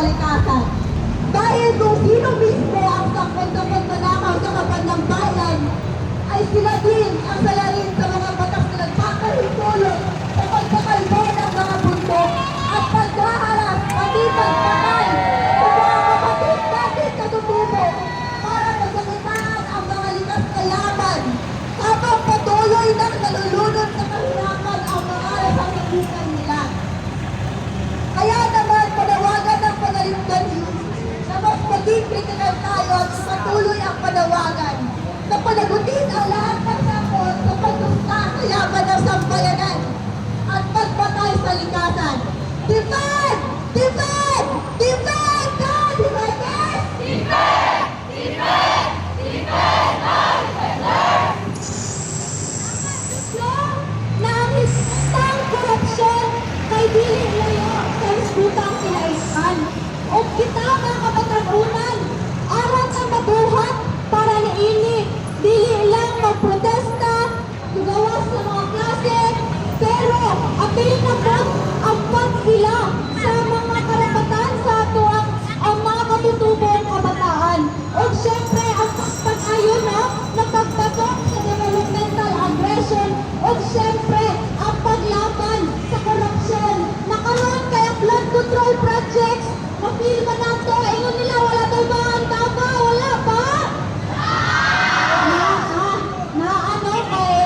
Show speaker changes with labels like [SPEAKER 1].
[SPEAKER 1] kalikasan. Dahil kung sino mismo ang sakot na pagmanakaw sa kapandang bayan, ay sila din ang salarin sa mga batas na nagpapahintulot sa pagkakalbo ng mga bundok at paghaharap pati pagpatay sa mga kapatid natin katutubo para masakitaan ang mga likas na laban habang patuloy nang nalulunod sa kahirapan ang mga nasangabukan nila. Kaya naman panawagan ng Pangalimdan Youth na mas maging kritikal tayo at patuloy ang panawagan na panagutin ang lahat ng sakot sa pagdusta sa yaman ng sambayanan at pagpatay sa likasan. Diba?